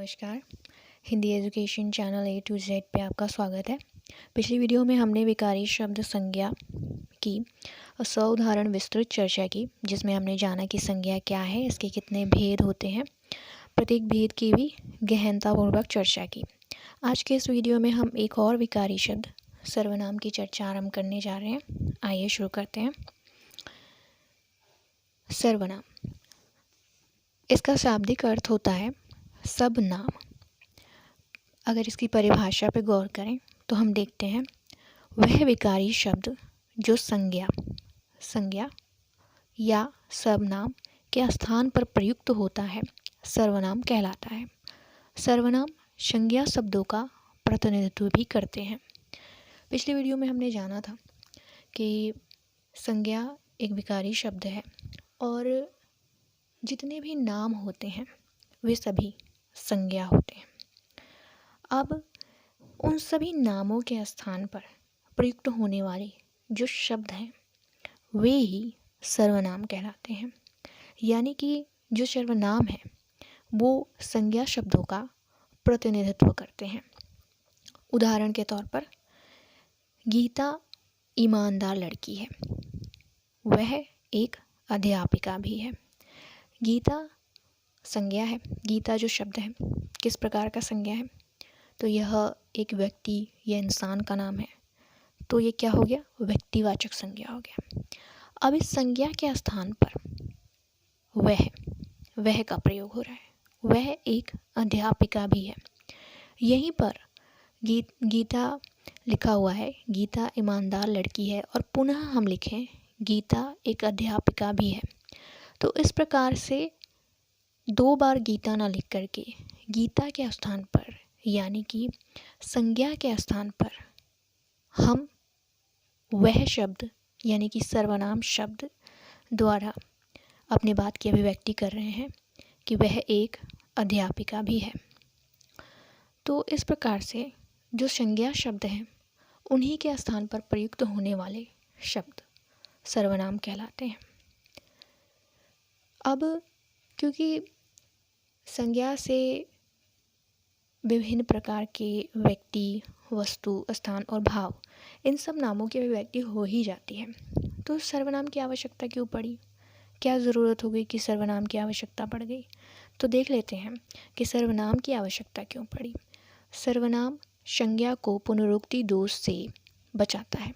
नमस्कार। Hindi education channel A to Z पे आपका स्वागत है। पिछली वीडियो में हमने विकारी शब्द संज्ञा की सउदाहरण विस्तृत चर्चा की, जिसमें हमने जाना कि संज्ञा क्या है, इसके कितने भेद होते हैं, प्रत्येक भेद की भी गहनतापूर्वक चर्चा की। आज के इस वीडियो में हम एक और विकारी शब्द सर्वनाम की चर्चा आरंभ करने जा रहे हैं। आइए शुरू करते हैं। सर्वनाम, इसका शाब्दिक अर्थ होता है सब नाम। अगर इसकी परिभाषा पर गौर करें तो हम देखते हैं वह विकारी शब्द जो संज्ञा या सर्वनाम के स्थान पर प्रयुक्त होता है सर्वनाम कहलाता है। सर्वनाम संज्ञा शब्दों का प्रतिनिधित्व भी करते हैं। पिछली वीडियो में हमने जाना था कि संज्ञा एक विकारी शब्द है और जितने भी नाम होते हैं वे सभी संज्ञा होते हैं। अब उन सभी नामों के स्थान पर प्रयुक्त होने वाले जो शब्द हैं वे ही सर्वनाम कहलाते हैं। यानी कि जो सर्वनाम है वो संज्ञा शब्दों का प्रतिनिधित्व करते हैं। उदाहरण के तौर पर गीता ईमानदार लड़की है, वह एक अध्यापिका भी है। गीता संज्ञा है। गीता जो शब्द है किस प्रकार का संज्ञा है, तो यह एक व्यक्ति या इंसान का नाम है, तो ये क्या हो गया, व्यक्तिवाचक संज्ञा हो गया। अब इस संज्ञा के स्थान पर वह का प्रयोग हो रहा है। वह एक अध्यापिका भी है। यहीं पर गीता लिखा हुआ है, गीता ईमानदार लड़की है, और पुनः हम लिखें गीता एक अध्यापिका भी है। तो इस प्रकार से दो बार गीता ना लिख करके गीता के स्थान पर यानी कि संज्ञा के स्थान पर हम वह शब्द यानी कि सर्वनाम शब्द द्वारा अपनी बात की अभिव्यक्ति कर रहे हैं कि वह एक अध्यापिका भी है। तो इस प्रकार से जो संज्ञा शब्द हैं उन्हीं के स्थान पर प्रयुक्त होने वाले शब्द सर्वनाम कहलाते हैं। अब क्योंकि संज्ञा से विभिन्न प्रकार के व्यक्ति, वस्तु, स्थान और भाव, इन सब नामों की अभिव्यक्ति हो ही जाती है, तो सर्वनाम की आवश्यकता क्यों पड़ी, क्या ज़रूरत हो गई कि सर्वनाम की आवश्यकता पड़ गई। तो देख लेते हैं कि सर्वनाम की आवश्यकता क्यों पड़ी। सर्वनाम संज्ञा को पुनरुक्ति दोष से बचाता है।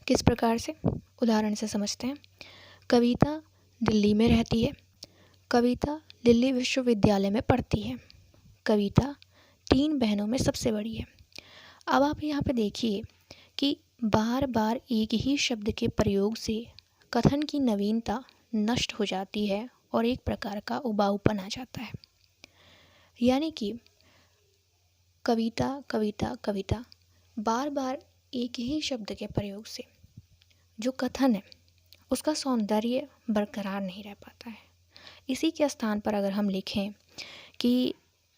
किस प्रकार से, उदाहरण से समझते हैं। कविता दिल्ली में रहती है। कविता दिल्ली विश्वविद्यालय में पढ़ती है। कविता 3 बहनों में सबसे बड़ी है। अब आप यहाँ पे देखिए कि बार बार एक ही शब्द के प्रयोग से कथन की नवीनता नष्ट हो जाती है और एक प्रकार का उबाऊपन आ जाता है। यानी कि कविता कविता कविता बार बार एक ही शब्द के प्रयोग से जो कथन है उसका सौंदर्य बरकरार नहीं रह पाता है। इसी के स्थान पर अगर हम लिखें कि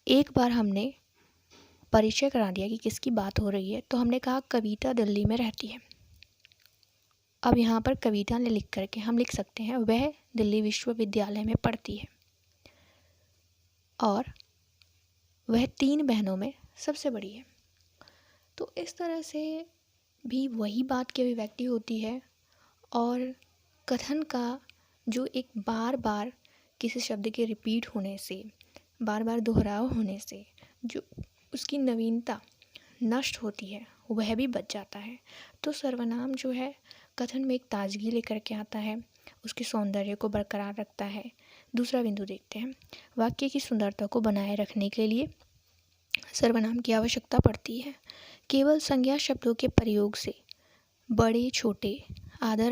एक बार हमने परिचय करा दिया कि किसकी बात हो रही है, तो हमने कहा कविता दिल्ली में रहती है। अब यहाँ पर कविता ने लिख करके हम लिख सकते हैं वह दिल्ली विश्वविद्यालय में पढ़ती है और वह 3 बहनों में सबसे बड़ी है। तो इस तरह से भी वही बात की अभिव्यक्ति होती है और कथन का जो एक बार बार किसी शब्द के रिपीट होने से, बार बार दोहराव होने से जो उसकी नवीनता नष्ट होती है वह भी बच जाता है। तो सर्वनाम जो है कथन में एक ताजगी लेकर के आता है, उसके सौंदर्य को बरकरार रखता है। दूसरा बिंदु देखते हैं, वाक्य की सुंदरता को बनाए रखने के लिए सर्वनाम की आवश्यकता पड़ती है। केवल संज्ञा शब्दों के प्रयोग से बड़े छोटे आदर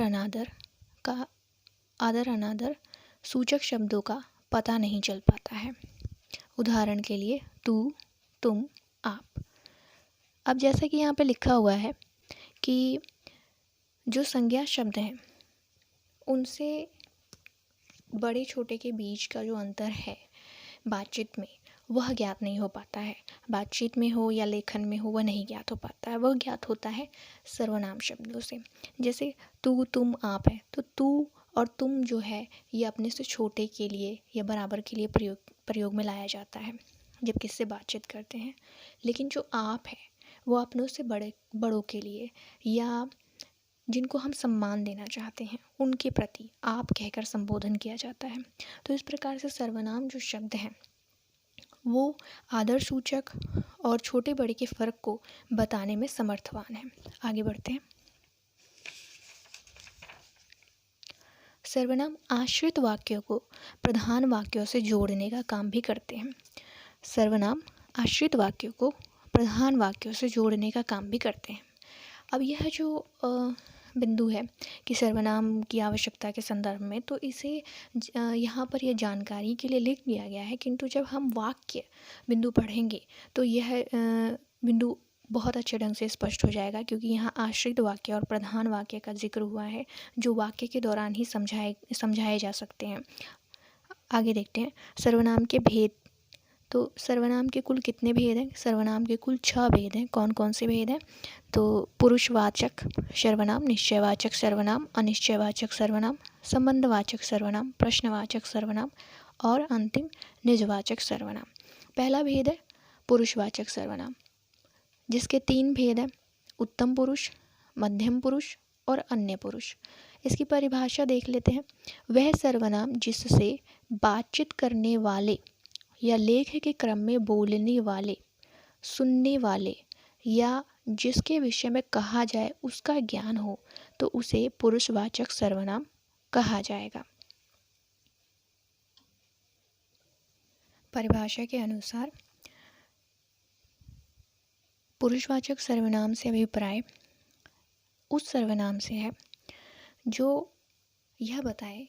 अनादर सूचक शब्दों का पता नहीं चल पाता है। उदाहरण के लिए तू, तुम, आप। अब जैसा कि यहाँ पे लिखा हुआ है कि जो संज्ञा शब्द हैं उनसे बड़े छोटे के बीच का जो अंतर है बातचीत में वह ज्ञात नहीं हो पाता है। बातचीत में हो या लेखन में हो वह नहीं ज्ञात हो पाता है, वह ज्ञात होता है सर्वनाम शब्दों से। जैसे तू, तुम, आप है, तो तू और तुम जो है ये अपने से छोटे के लिए या बराबर के लिए प्रयोग में लाया जाता है। जब किससे बातचीत करते हैं। लेकिन जो आप है वो अपनों से बड़ों के लिए या जिनको हम सम्मान देना चाहते हैं उनके प्रति आप कहकर संबोधन किया जाता है। तो इस प्रकार से सर्वनाम जो शब्द हैं वो आदर सूचक और छोटे बड़े के फ़र्क को बताने में समर्थवान है। आगे बढ़ते हैं। सर्वनाम आश्रित वाक्यों को प्रधान वाक्यों से जोड़ने का काम भी करते हैं। सर्वनाम आश्रित वाक्यों को प्रधान वाक्यों से जोड़ने का काम भी करते हैं। अब यह जो बिंदु है कि सर्वनाम की आवश्यकता के संदर्भ में, तो इसे यहाँ पर यह जानकारी के लिए लिख दिया गया है, किंतु जब हम वाक्य बिंदु पढ़ेंगे तो यह बिंदु बहुत अच्छे ढंग से स्पष्ट हो जाएगा, क्योंकि यहाँ आश्रित वाक्य और प्रधान वाक्य का जिक्र हुआ है जो वाक्य के दौरान ही समझाए जा सकते हैं। आगे देखते हैं सर्वनाम के भेद। तो सर्वनाम के कुल कितने भेद हैं? सर्वनाम के कुल 6 भेद हैं। कौन कौन से भेद हैं? तो पुरुषवाचक सर्वनाम, निश्चयवाचक सर्वनाम, अनिश्चयवाचक सर्वनाम, संबंधवाचक सर्वनाम, प्रश्नवाचक सर्वनाम और अंतिम निजवाचक सर्वनाम। पहला भेद है पुरुषवाचक सर्वनाम, जिसके 3 भेद हैं, उत्तम पुरुष, मध्यम पुरुष और अन्य पुरुष। इसकी परिभाषा देख लेते हैं। वह सर्वनाम जिससे बातचीत करने वाले या लेख के क्रम में बोलने वाले, सुनने वाले या जिसके विषय में कहा जाए उसका ज्ञान हो, तो उसे पुरुषवाचक सर्वनाम कहा जाएगा। परिभाषा के अनुसार पुरुषवाचक सर्वनाम से अभिप्राय उस सर्वनाम से है जो यह बताए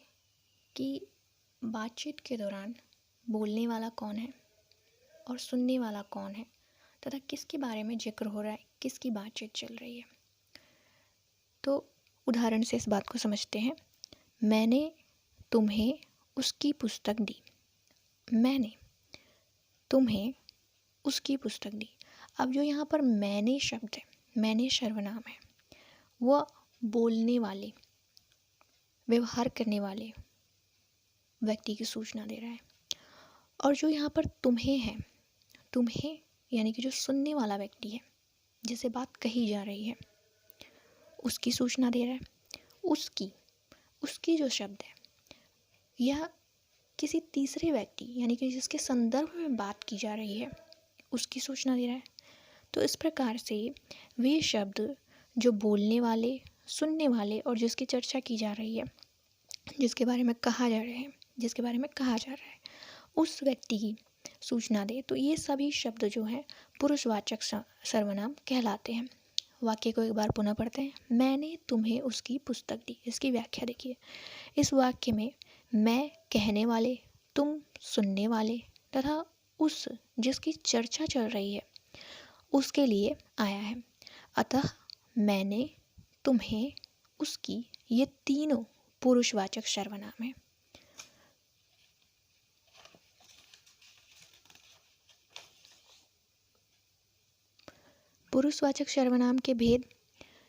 कि बातचीत के दौरान बोलने वाला कौन है और सुनने वाला कौन है तथा किसके बारे में जिक्र हो रहा है, किसकी बातचीत चल रही है। तो उदाहरण से इस बात को समझते हैं। मैंने तुम्हें उसकी पुस्तक दी। मैंने तुम्हें उसकी पुस्तक दी। अब जो यहाँ पर मैंने शब्द है, मैंने सर्वनाम है, वह बोलने वाले, व्यवहार करने वाले व्यक्ति की सूचना दे रहा है। और जो यहाँ पर तुम्हें है, तुम्हें यानी कि जो सुनने वाला व्यक्ति है जिसे बात कही जा रही है उसकी सूचना दे रहा है। उसकी जो शब्द है यह किसी तीसरे व्यक्ति यानी कि जिसके संदर्भ में बात की जा रही है उसकी सूचना दे रहा है। तो इस प्रकार से वे शब्द जो बोलने वाले, सुनने वाले और जिसकी चर्चा की जा रही है, जिसके बारे में कहा जा रहा है उस व्यक्ति की सूचना दे, तो ये सभी शब्द जो हैं पुरुषवाचक सर्वनाम कहलाते हैं। वाक्य को एक बार पुनः पढ़ते हैं। मैंने तुम्हें उसकी पुस्तक दी। इसकी व्याख्या देखिए। इस वाक्य में मैं कहने वाले, तुम सुनने वाले तथा उस जिसकी चर्चा चल रही है उसके लिए आया है। अतः मैंने, तुम्हें, उसकी, ये तीनों पुरुषवाचक सर्वनाम हैं। पुरुषवाचक सर्वनाम के भेद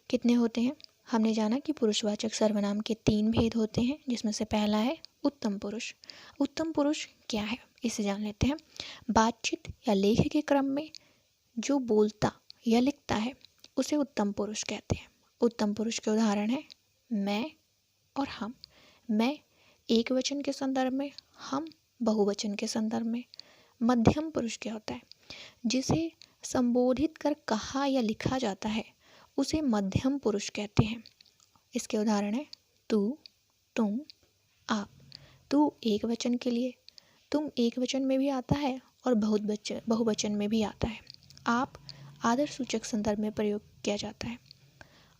कितने होते हैं? हमने जाना कि पुरुषवाचक सर्वनाम के 3 भेद होते हैं, जिसमें से पहला है उत्तम पुरुष। उत्तम पुरुष क्या है इसे जान लेते हैं। बातचीत या लेख के क्रम में जो बोलता या लिखता है उसे उत्तम पुरुष कहते हैं। उत्तम पुरुष के उदाहरण हैं मैं और हम। मैं एक वचन के संदर्भ में, हम बहुवचन के संदर्भ में। मध्यम पुरुष क्या होता है? जिसे संबोधित कर कहा या लिखा जाता है उसे मध्यम पुरुष कहते हैं। इसके उदाहरण हैं तू, तुम, आप। तू एक वचन के लिए, तुम एक वचन में भी आता है और बहुवचन में भी आता है। आप आदर सूचक संदर्भ में प्रयोग किया जाता है।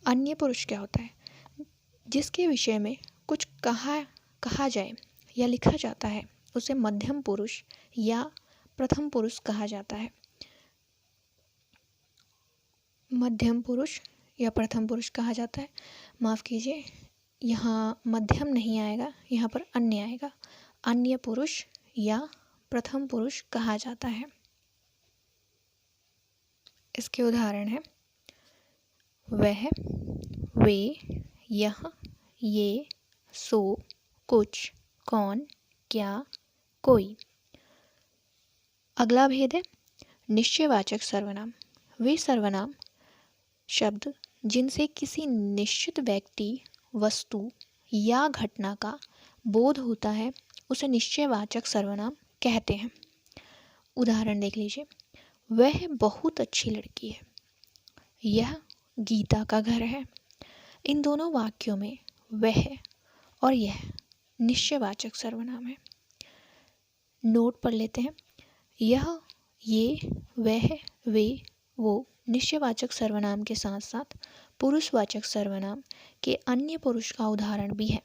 अन्य पुरुष क्या होता है? जिसके विषय में कुछ कहा जाए या लिखा जाता है उसे मध्यम पुरुष या प्रथम पुरुष कहा जाता है। मध्यम पुरुष या प्रथम पुरुष कहा जाता है। माफ़ कीजिए, यहाँ मध्यम नहीं आएगा, यहाँ पर अन्य आएगा। अन्य पुरुष या प्रथम पुरुष कहा जाता है। इसके उदाहरण हैं वह, वे, यह, ये, सो, कुछ, कौन, क्या, कोई। अगला भेद है निश्चयवाचक सर्वनाम। वे सर्वनाम शब्द जिनसे किसी निश्चित व्यक्ति, वस्तु या घटना का बोध होता है उसे निश्चयवाचक सर्वनाम कहते हैं। उदाहरण देख लीजिए, वह बहुत अच्छी लड़की है, यह गीता का घर है। इन दोनों वाक्यों में वह और यह निश्चयवाचक सर्वनाम है। नोट पढ़ लेते हैं। यह, ये, वह, वे, वो निश्चयवाचक सर्वनाम के साथ साथ पुरुषवाचक सर्वनाम के अन्य पुरुष का उदाहरण भी है।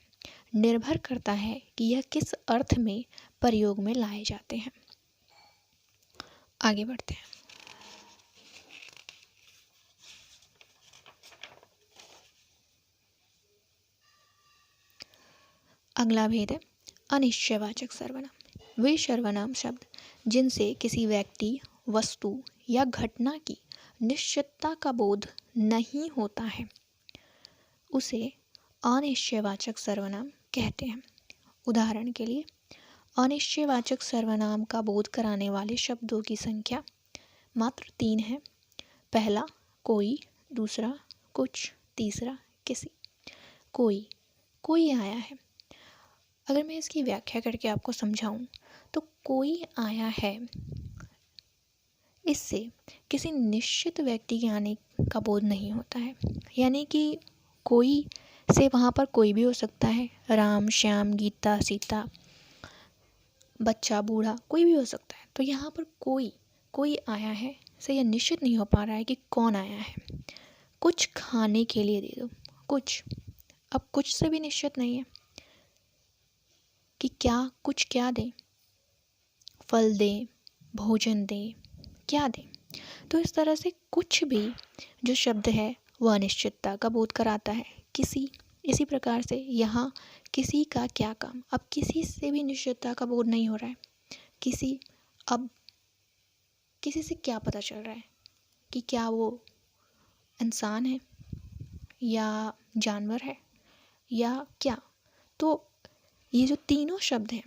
निर्भर करता है कि यह किस अर्थ में प्रयोग में लाए जाते हैं। आगे बढ़ते हैं। अगला भेद है अनिश्चयवाचक सर्वनाम। वे सर्वनाम शब्द जिनसे किसी व्यक्ति, वस्तु या घटना की निश्चितता का बोध नहीं होता है उसे अनिश्चयवाचक सर्वनाम कहते हैं। उदाहरण के लिए, अनिश्चयवाचक सर्वनाम का बोध कराने वाले शब्दों की संख्या मात्र 3 है। पहला कोई, दूसरा कुछ, तीसरा किसी। कोई, कोई आया है। अगर मैं इसकी व्याख्या करके आपको समझाऊं तो कोई आया है, इससे किसी निश्चित व्यक्ति के आने का बोध नहीं होता है। यानी कि कोई से वहाँ पर कोई भी हो सकता है, राम, श्याम, गीता, सीता, बच्चा, बूढ़ा, कोई भी हो सकता है। तो यहाँ पर कोई आया है से यह निश्चित नहीं हो पा रहा है कि कौन आया है। कुछ खाने के लिए दे दो, कुछ, अब कुछ से भी निश्चित नहीं है कि कुछ क्या दें, फल दें, भोजन दें, क्या दें। तो इस तरह से कुछ भी जो शब्द है वह अनिश्चितता का बोध कराता है। किसी, इसी प्रकार से यहाँ किसी का क्या काम, अब किसी से भी निश्चितता का बोध नहीं हो रहा है। किसी, अब किसी से क्या पता चल रहा है कि क्या वो इंसान है या जानवर है या क्या। तो ये जो तीनों शब्द हैं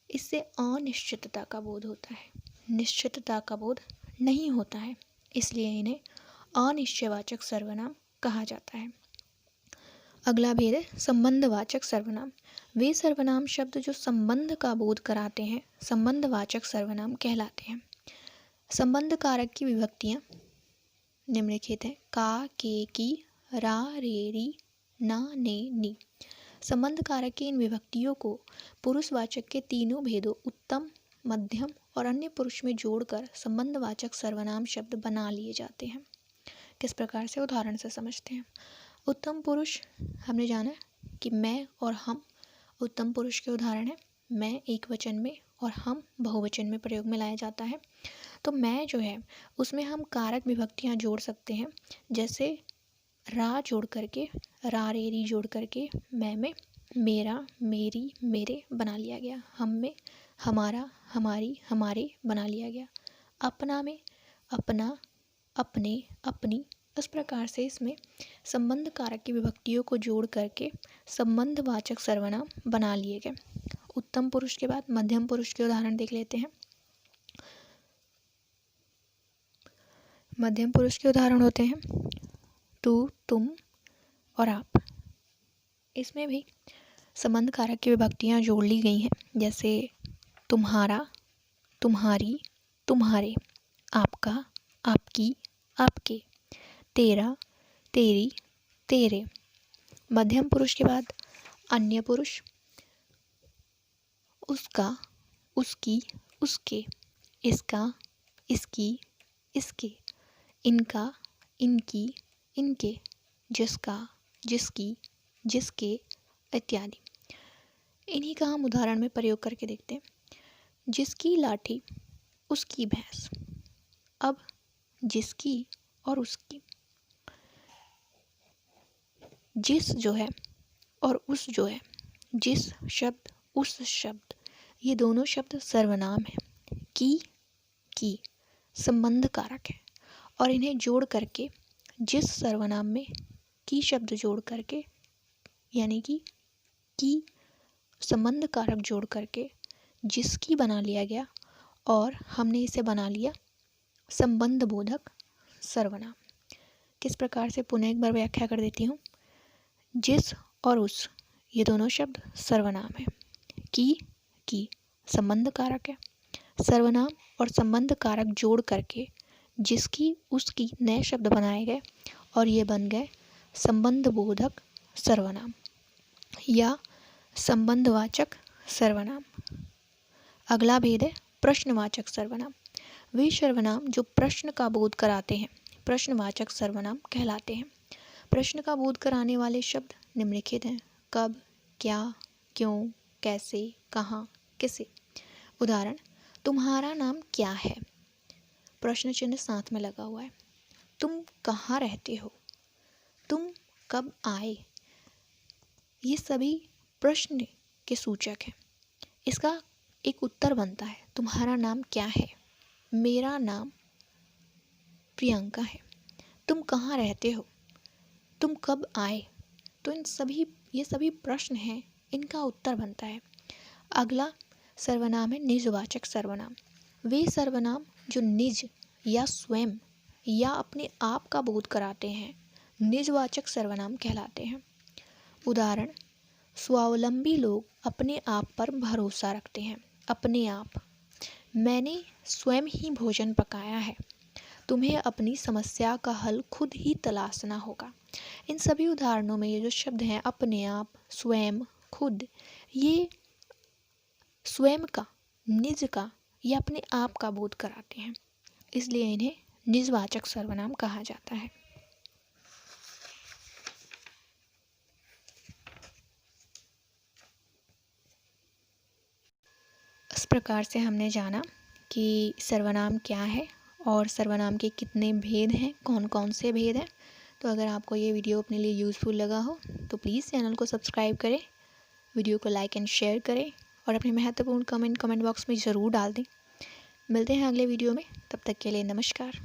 इससे अनिश्चितता का बोध होता है, निश्चितता का बोध नहीं होता है, इसलिए इन्हें अनिश्चयवाचक सर्वनाम कहा जाता है। अगला भेद है संबंधवाचक सर्वनाम। वे सर्वनाम शब्द जो संबंध का बोध कराते हैं संबंधवाचक सर्वनाम कहलाते हैं। संबंध कारक की विभक्तियां निम्नलिखित है। का, के, की, रा, रे, री, ना, ने, नी। संबंध कारक की इन विभक्तियों को पुरुषवाचक के तीनों भेदों उत्तम, मध्यम और अन्य पुरुष में जोड़कर संबंधवाचक सर्वनाम शब्द बना लिए जाते हैं। किस प्रकार से, उदाहरण से समझते हैं। उत्तम पुरुष हमने जाना कि मैं और हम। उत्तम पुरुष के उदाहरण है मैं एक वचन में और हम बहुवचन में प्रयोग में लाया जाता है। तो मैं जो है उसमें हम कारक विभक्तियां जोड़ सकते हैं, जैसे रा जोड़ करके, रा, रे, री जोड़ करके मैं में मेरा, मेरी, मेरे बना लिया गया। हम में हमारा, हमारी, हमारे बना लिया गया। अपना में अपना, अपने, अपनी। इस प्रकार से इसमें संबंध कारक की विभक्तियों को जोड़ करके संबंधवाचक सर्वनाम बना लिए गए। उत्तम पुरुष के बाद मध्यम पुरुष के उदाहरण देख लेते हैं। मध्यम पुरुष के उदाहरण होते हैं तू, तुम और आप। इसमें भी संबंध कारक की विभक्तियां जोड़ ली गई हैं, जैसे तुम्हारा, तुम्हारी, तुम्हारे, आपका, आपकी, आपके, तेरा, तेरी, तेरे। मध्यम पुरुष के बाद अन्य पुरुष उसका, उसकी, उसके, इसका, इसकी, इसके, इनका, इनकी, इनके, जिसका, जिसकी, जिसके इत्यादि। इन्हीं का हम उदाहरण में प्रयोग करके देखते हैं। जिसकी लाठी, उसकी भैंस। अब जिसकी और उसकी, जिस जो है और उस जो है, जिस शब्द, उस शब्द, ये दोनों शब्द सर्वनाम है। की संबंध कारक है और इन्हें जोड़ करके जिस सर्वनाम में की शब्द जोड़ करके, यानी कि की संबंध कारक जोड़ करके जिसकी बना लिया गया और हमने इसे बना लिया संबंध बोधक सर्वनाम। किस प्रकार से, पुनः एक बार व्याख्या कर देती हूँ। जिस और उस ये दोनों शब्द सर्वनाम है। की संबंध कारक है। सर्वनाम और संबंध कारक जोड़ करके जिसकी उसकी नए शब्द बनाए गए और ये बन गए संबंध बोधक सर्वनाम या संबंधवाचक सर्वनाम। अगला भेद है प्रश्नवाचक सर्वनाम। वे सर्वनाम जो प्रश्न का बोध कराते हैं प्रश्नवाचक सर्वनाम कहलाते हैं। प्रश्न का बोध कराने वाले शब्द निम्नलिखित हैं। कब, क्या, क्यों, कैसे, कहाँ, किसे। उदाहरण, तुम्हारा नाम क्या है, प्रश्न चिन्ह साथ में लगा हुआ है। तुम कहाँ रहते हो, तुम कब आए, ये सभी प्रश्न के सूचक हैं। इसका एक उत्तर बनता है, तुम्हारा नाम क्या है, मेरा नाम प्रियंका है। तुम कहाँ रहते हो, तुम कब आए। तो ये सभी प्रश्न हैं, इनका उत्तर बनता है। अगला सर्वनाम है निजवाचक सर्वनाम। वे सर्वनाम जो निज या स्वयं या अपने आप का बोध कराते हैं निजवाचक सर्वनाम कहलाते हैं। उदाहरण, स्वावलंबी लोग अपने आप पर भरोसा रखते हैं। अपने आप, मैंने स्वयं ही भोजन पकाया है। तुम्हें अपनी समस्या का हल खुद ही तलाशना होगा। इन सभी उदाहरणों में ये जो शब्द हैं अपने आप, स्वयं, खुद, ये स्वयं का, निज का या अपने आप का बोध कराते हैं, इसलिए इन्हें निजवाचक सर्वनाम कहा जाता है। इस प्रकार से हमने जाना कि सर्वनाम क्या है और सर्वनाम के कितने भेद हैं, कौन कौन से भेद हैं। तो अगर आपको ये वीडियो अपने लिए यूज़फुल लगा हो तो प्लीज़ चैनल को सब्सक्राइब करें, वीडियो को लाइक एंड शेयर करें और अपने महत्वपूर्ण कमेंट बॉक्स में ज़रूर डाल दें। मिलते हैं अगले वीडियो में, तब तक के लिए नमस्कार।